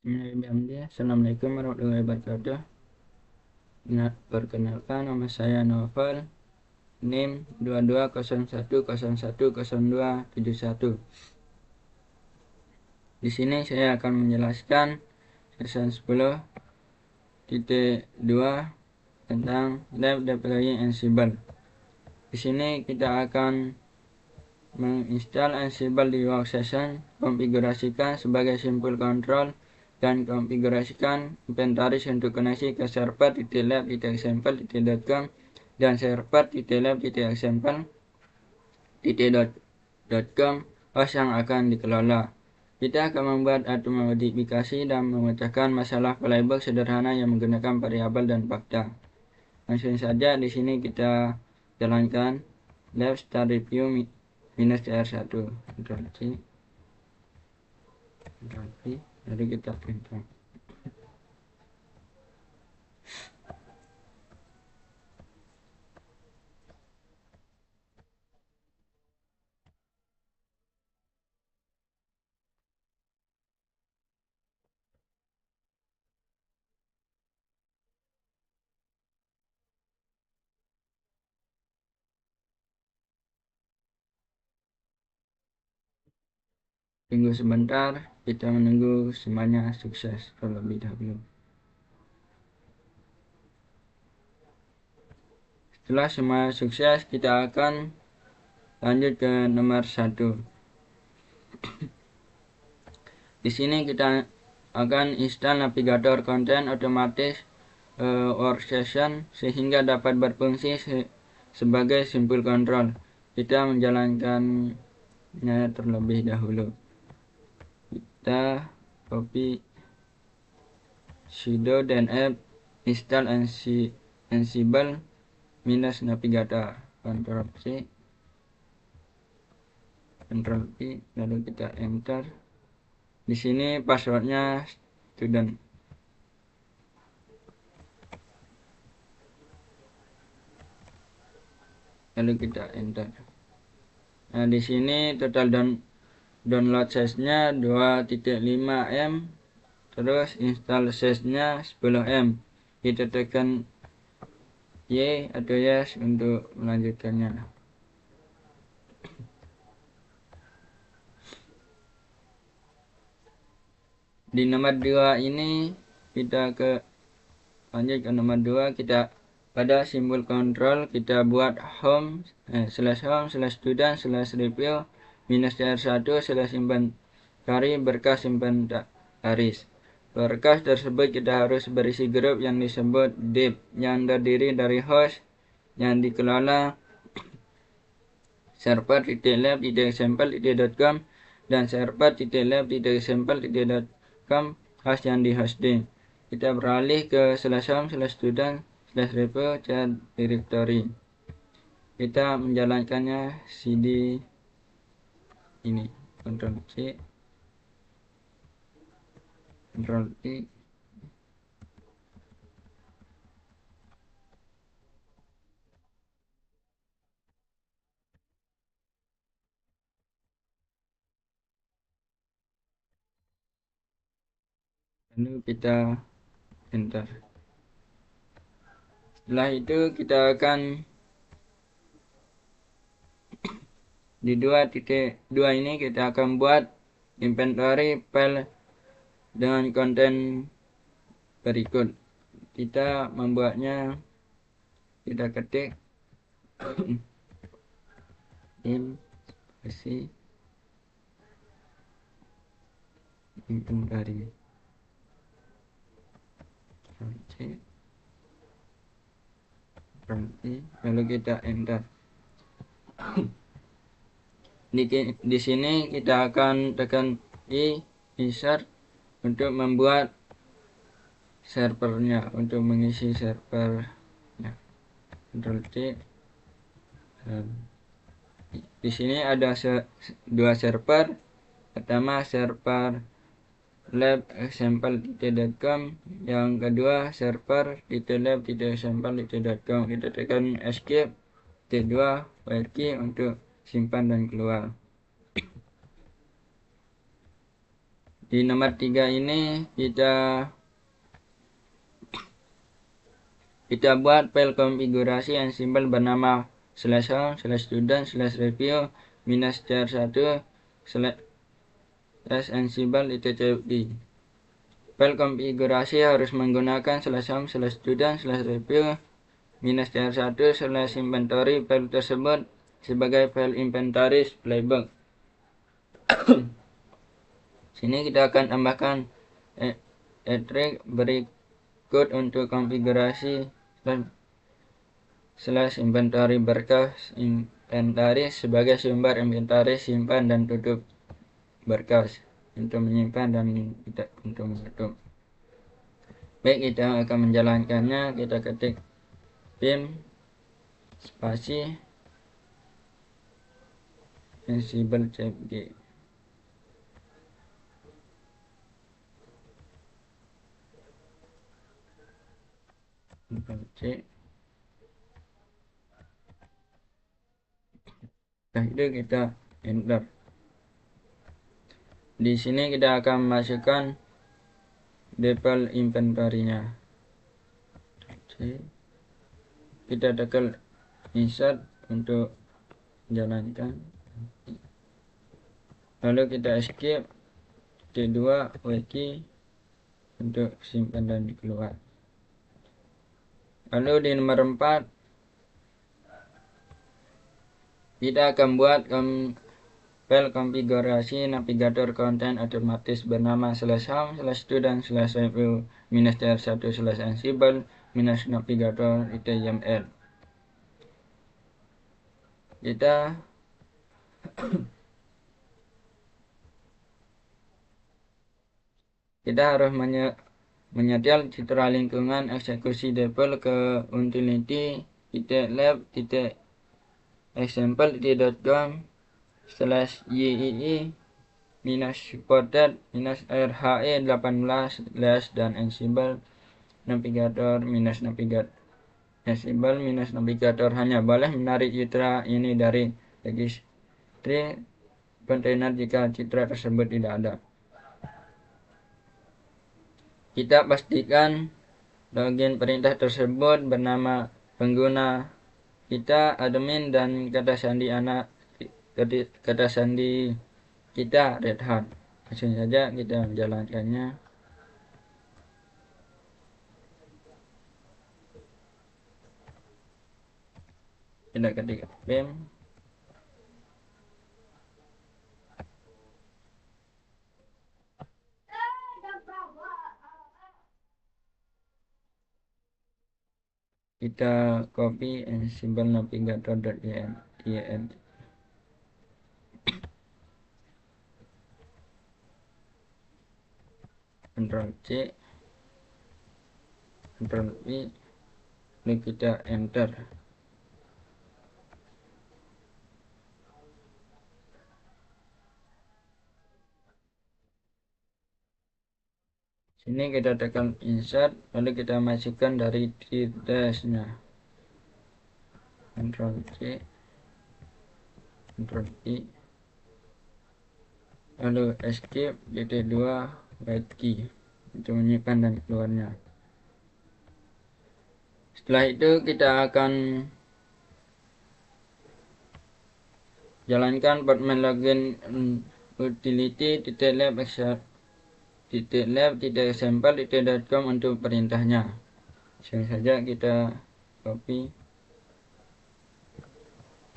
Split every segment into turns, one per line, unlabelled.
Assalamualaikum warahmatullahi wabarakatuh. Perkenalkan, nama saya Novel, NIM 2201010271. Di sini saya akan menjelaskan section 10.2 tentang Lab Deploying Ansible. Di sini kita akan menginstal Ansible di workstation, konfigurasikan sebagai simple control, dan konfigurasikan inventaris untuk koneksi ke server.lab.example.com dan server.lab.example.com host yang akan dikelola. Kita akan membuat atau memodifikasi dan memecahkan masalah playbook sederhana yang menggunakan variabel dan fakta. Langsung saja di sini kita jalankan lab start review -cr1. Jadi kita enter. Tunggu sebentar, kita menunggu semuanya sukses terlebih dahulu. Setelah semua sukses, kita akan lanjut ke nomor 1. Di sini kita akan install navigator konten otomatis workstation sehingga dapat berfungsi sebagai simple control. Kita menjalankannya terlebih dahulu. Kita copy sudo dan app install ansible -navigator, Ctrl C, Ctrl V, lalu kita enter. Di sini passwordnya student. Lalu kita enter. Nah, di sini total download size-nya 2.5 M, terus install size-nya 10 M. Kita tekan Y atau yes untuk melanjutkannya. Di nomor 2 ini kita lanjut ke nomor 2. Kita pada simbol control kita buat home /home/student/review -cr1/inventary berkas inventaris. Berkas tersebut kita harus berisi grup yang disebut div yang terdiri dari host yang dikelola server.lab.example.com dan server.lab.example.com host yang di hosting. Kita beralih ke /home/student/review chat directory. Kita menjalankannya cd ini, Ctrl C, Ctrl V. Lalu kita enter. Setelah itu kita akan di 2.2 ini kita akan buat inventory file dengan konten berikut. Kita membuatnya, kita ketik inventory, lalu kita enter. Di sini kita akan tekan insert untuk membuat servernya, untuk mengisi servernya. Ctrl C. Di sini ada dua server. Pertama server lab.example.com, yang kedua server lab.example.com. Kita tekan escape T2 file key untuk simpan dan keluar. Di nomor 3 ini kita buat file konfigurasi yang simpel bernama /home/student/review -cr1 /ansible.cfg. File konfigurasi harus menggunakan /home/student/review -cr1/inventory file tersebut sebagai file inventaris playbook. Sini kita akan tambahkan trig berikut untuk konfigurasi /inventory berkas inventaris sebagai sumber inventaris simpan dan tutup berkas untuk menyimpan dan tidak untuk menutup. Baik, kita akan menjalankannya. Kita ketik pim spasi ansible cfg. C. Setelah itu kita enter. Di sini kita akan memasukkan default inventory-nya. Kita tekan insert untuk jalankan. Lalu kita escape T2 wiki untuk simpan dan keluar. Lalu di nomor 4 kita akan buat file konfigurasi navigator konten otomatis bernama /home/student/review -cr1/ansible -navigator.yml. Kita harus menyetel citra lingkungan eksekusi default ke utility-lab.example.com/yii-supported-rhe18 dan ansible navigator hanya boleh menarik citra ini dari registry kontainer jika citra tersebut tidak ada. Kita pastikan login perintah tersebut bernama pengguna kita, admin, dan kata sandi kita Red Hat. Langsung saja kita menjalankannya. Kita ketik pim kita copy ansible navigator.ym. Ctrl C, Ctrl V, lalu kita enter. Sini kita tekan insert, lalu kita masukkan dari detailsnya. Ctrl C, Ctrl I, lalu escape T2 write key untuk menyimpan dan keluarnya. Setelah itu kita akan jalankan portman login utility-lab.example.com untuk perintahnya. Langsung saja kita copy,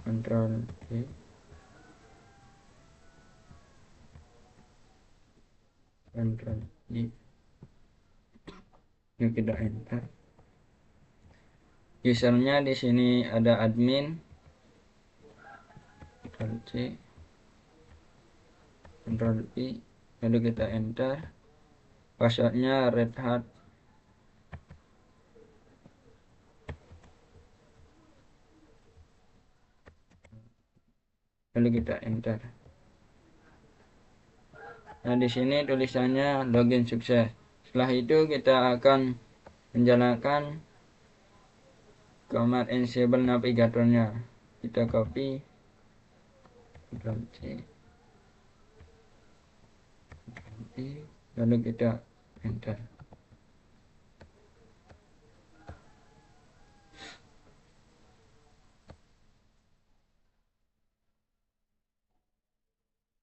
Ctrl V, Ctrl I, yuk kita enter. Usernya di sini ada admin, Ctrl C, Ctrl V, lalu kita enter. Passwordnya Red Hat. Lalu kita enter. Nah, di sini tulisannya login sukses. Setelah itu kita akan menjalankan command ansible navigatornya. Kita copy, Ctrl C, Ctrl V, lalu kita enter.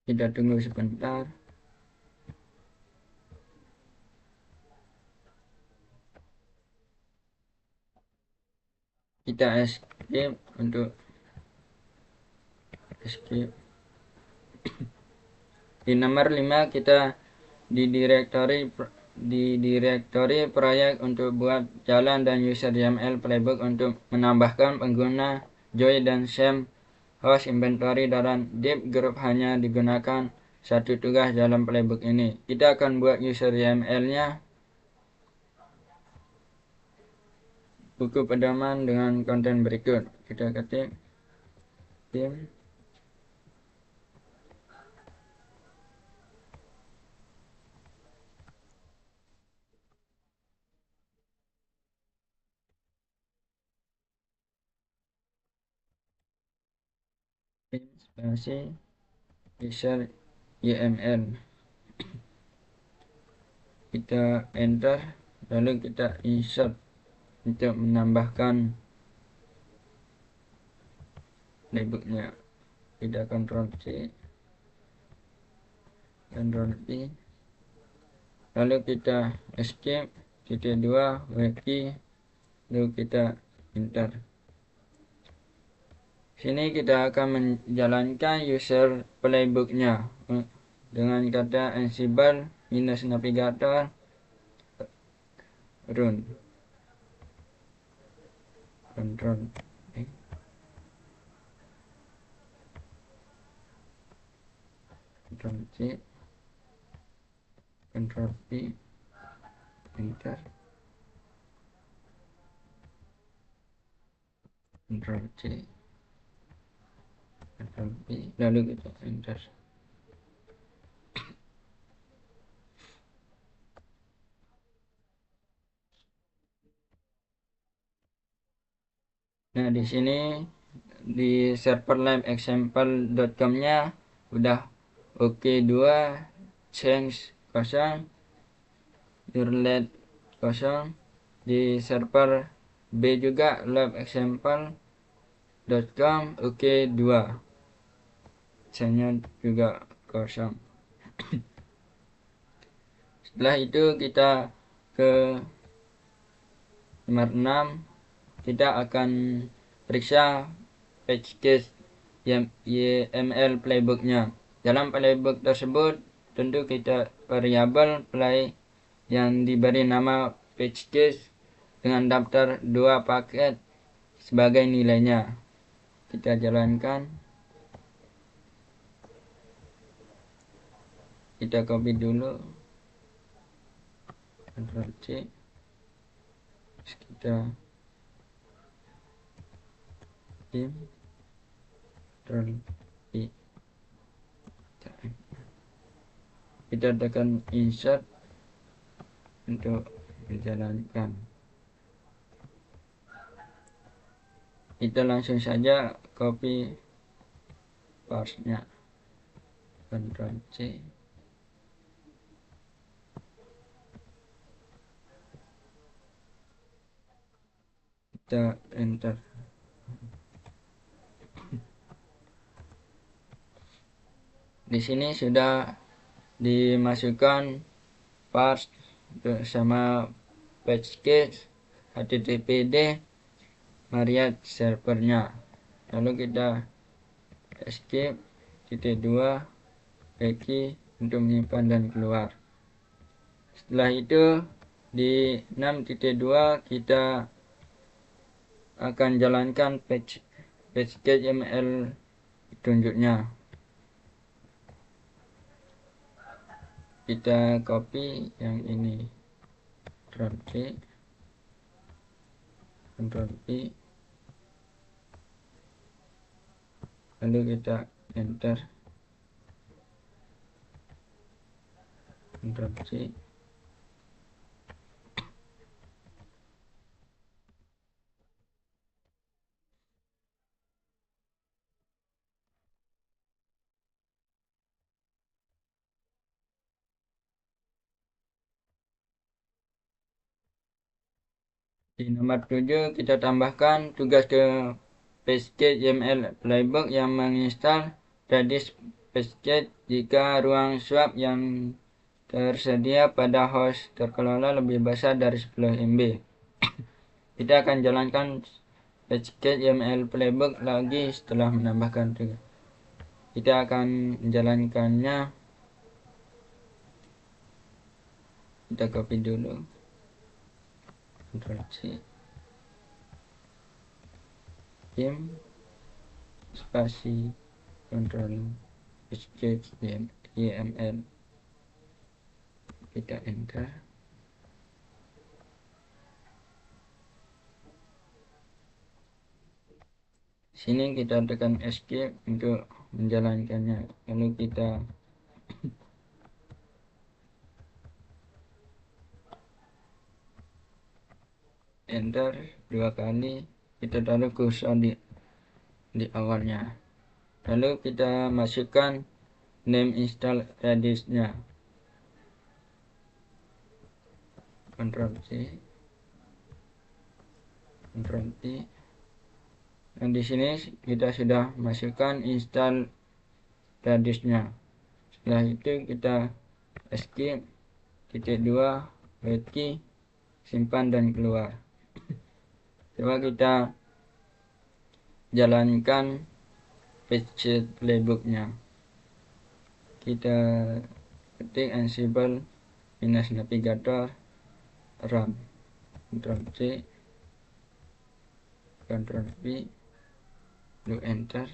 Kita tunggu sebentar. Kita escape untuk escape. Di nomor 5 kita di direktori proyek untuk buat jalan dan user YAML playbook untuk menambahkan pengguna Joy dan Sam. Host inventory dalam div group hanya digunakan satu tugas dalam playbook ini. Kita akan buat user YAML-nya buku pedoman dengan konten berikut. Kita ketik tim spasi user YAML. Kita enter, lalu kita insert untuk menambahkan playbooknya. Kita Ctrl C, Ctrl V, lalu kita escape, titik 2, wiki, lalu kita enter. Sini kita akan menjalankan user playbooknya dengan kata ansible -navigator run. Ctrl Ctrl C, Ctrl V, enter, Ctrl C, Ctrl V, lalu kita enter. Nah, di sini di server live example.com-nya udah oke 2, change 0, urlet 0. Di server B juga live example.com oke 2, change juga 0. Setelah itu kita ke nomor 6, kita akan periksa page case YAML playbooknya. Dalam playbook tersebut tentu kita variabel play yang diberi nama page case dengan daftar 2 paket sebagai nilainya. Kita jalankan. Kita copy dulu, Ctrl C, kita tim, Ctrl I, kita tekan insert untuk menjalankan. Kita langsung saja copy paste-nya, Ctrl C, kita enter. Di sini sudah dimasukkan paste bersama page case httpd Marriott servernya. Lalu kita escape, titik 2, wiki untuk menyimpan dan keluar. Setelah itu di 6.2 kita akan jalankan page case YAML tunjuknya. Kita copy yang ini, Ctrl C, Ctrl V, lalu kita enter, Ctrl C, Di nomor 7 kita tambahkan tugas ke package YAML playbook yang menginstal Redis package jika ruang swap yang tersedia pada host terkelola lebih besar dari 10 MB. Kita akan jalankan package YAML playbook lagi setelah menambahkan tugas. Kita akan menjalankannya. Kita copy dulu, Ctrl C, Vim spasi Ctrl Escape YAML, kita enter. Sini kita tekan escape untuk menjalankannya, lalu kita enter 2 kali, kita taruh kursor di awalnya, lalu kita masukkan name install Redis-nya, Ctrl C, Ctrl T. Nah, di sini kita sudah masukkan install Redis-nya. Setelah itu kita escape, titik 2, write key, simpan dan keluar. Coba kita jalankan package playbooknya. Kita ketik ansible minus navigator run, Ctrl C, Ctrl V, lalu enter.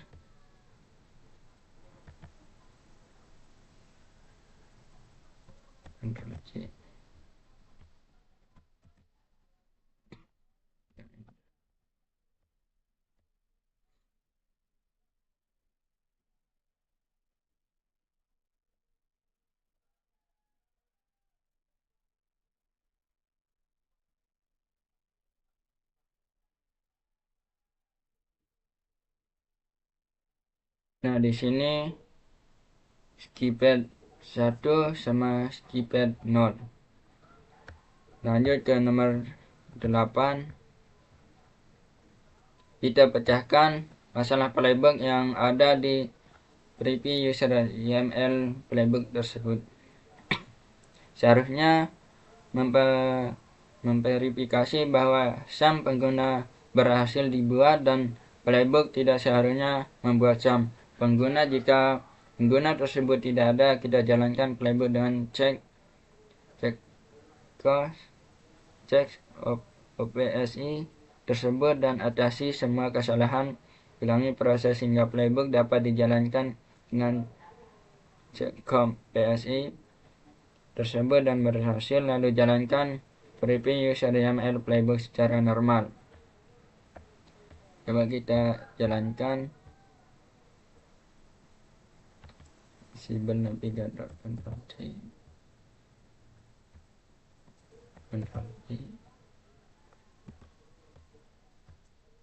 Ctrl C. Nah, di sini skipped 1 sama skipped 0. Lanjut ke nomor 8. Kita pecahkan masalah playbook yang ada di preview user YAML playbook tersebut. Seharusnya memverifikasi bahwa SAM pengguna berhasil dibuat dan playbook tidak seharusnya membuat SAM pengguna. Jika pengguna tersebut tidak ada, kita jalankan playbook dengan check OPSI tersebut dan atasi semua kesalahan. Ulangi proses hingga playbook dapat dijalankan dengan checkcom PSI tersebut dan berhasil, lalu jalankan preview user YAML playbook secara normal. Coba kita jalankan Sibel Navigator, Ctrl C, Ctrl V.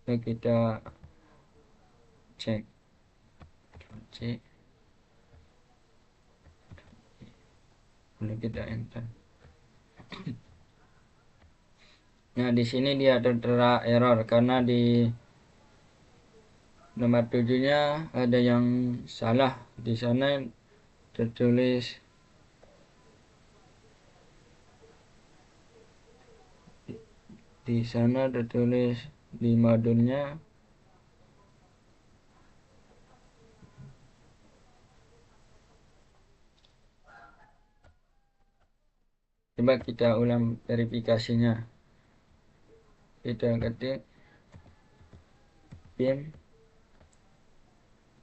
Lalu kita cek, Ctrl C, lalu kita enter. Nah, di sini dia tertera error karena di nomor 7-nya ada yang salah. Di sana tertulis di modulnya coba kita ulang verifikasinya. Kita ketik Vim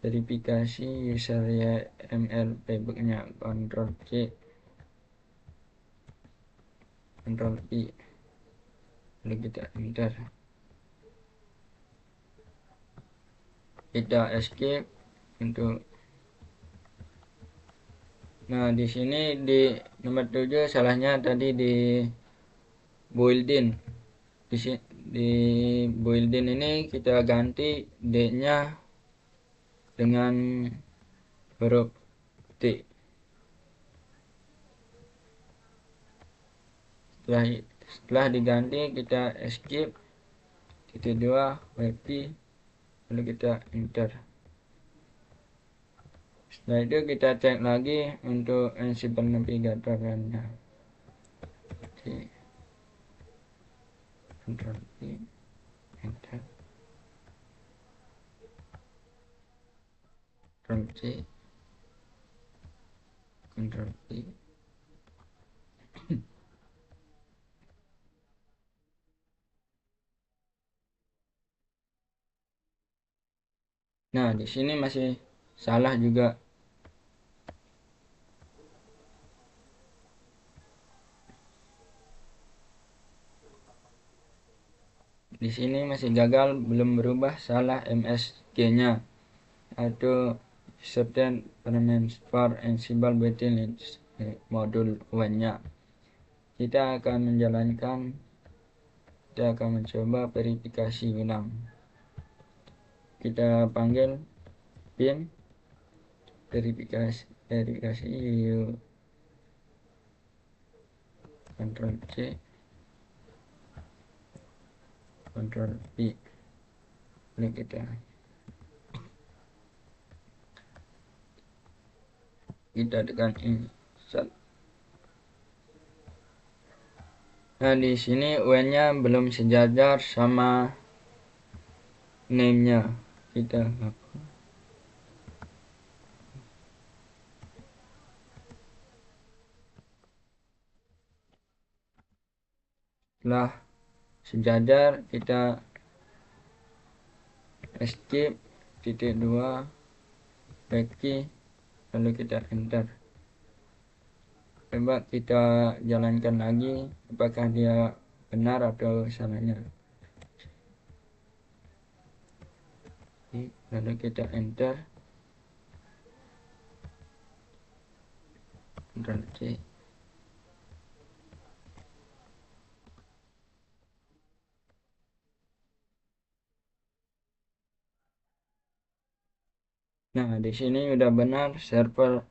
verifikasi user YAML playbooknya, Ctrl C, Ctrl I, lalu kita enter. Kita escape untuk. Nah, di sini di nomor 7 salahnya tadi di built-in. Di built-in ini kita ganti D-nya dengan huruf T. Setelah diganti kita escape titik 2 WP, lalu kita enter. Setelah itu kita cek lagi untuk Ansible Navigator RAM-nya. Oke. Ctrl C, enter. Ctrl C, Ctrl C. Nah, di sini masih salah juga. Di sini masih gagal, belum berubah, salah MSG-nya atau certain parameters for Ansible Utility modul UN-nya. Kita akan mencoba verifikasi ulang. Kita panggil pin verifikasi yuk. Ctrl C, Ctrl V. Ini kita tekan insert. Nah, di sini UN-nya belum sejajar sama name-nya. Kita hapus. Setelah sejajar, kita escape titik 2 backkey, lalu kita enter. Coba kita jalankan lagi apakah dia benar atau salahnya. Lalu kita enter, Ctrl C. Nah, di sini udah benar, server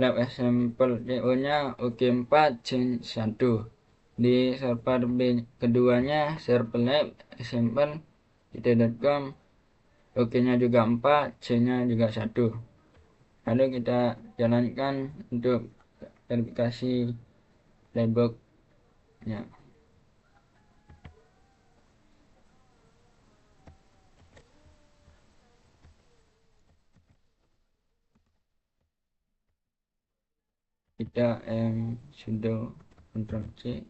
lab example CO-nya OK4 change 1. Di server B keduanya server lab example .com, OK-nya juga 4, C-nya juga 1. Lalu kita jalankan untuk verifikasi playbook-nya. Kita sudo Ctrl C,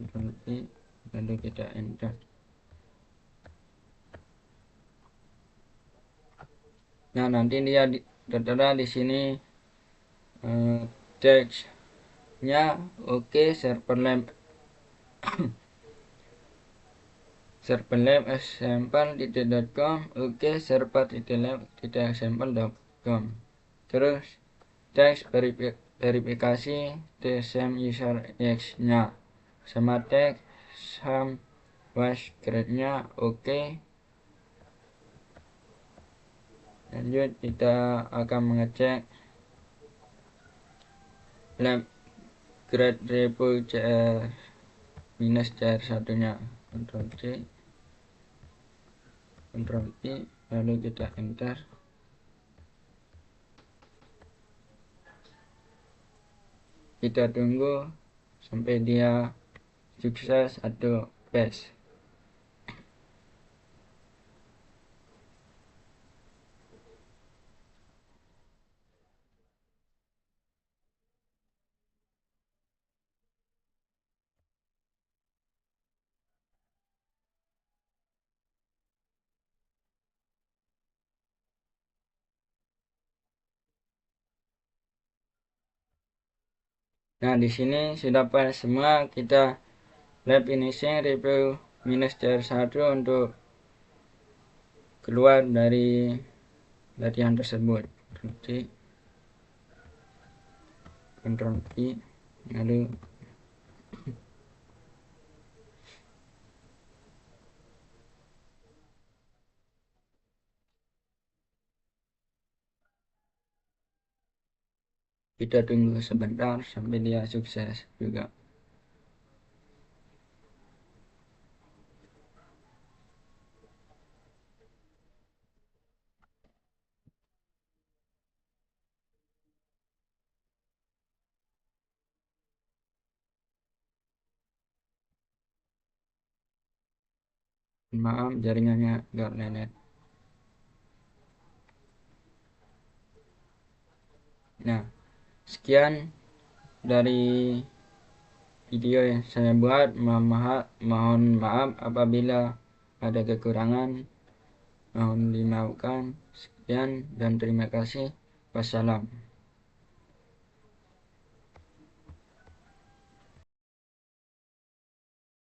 Ctrl V, lalu kita enter. Nah, nanti dia tertera di sini teksnya oke, server lab example.com, oke, server.lab.example.com. Terus teks verifikasi tsm user x-nya sama teks sam was grade-nya oke. Lanjut, kita akan mengecek lab grade repo cr minus cr1 nya. Ctrl C, Ctrl V, lalu kita enter. Kita tunggu sampai dia sukses atau pass. Nah, di sini sudah pas semua. Kita lab finishing review minus cr1 untuk keluar dari latihan tersebut. Ctrl V, lalu Kita tunggu sebentar sampai dia sukses juga. Maaf, jaringannya agak lelet. Nah, sekian dari video yang saya buat. Mohon maaf apabila ada kekurangan. Mohon dimaafkan. Sekian dan terima kasih. Wassalam.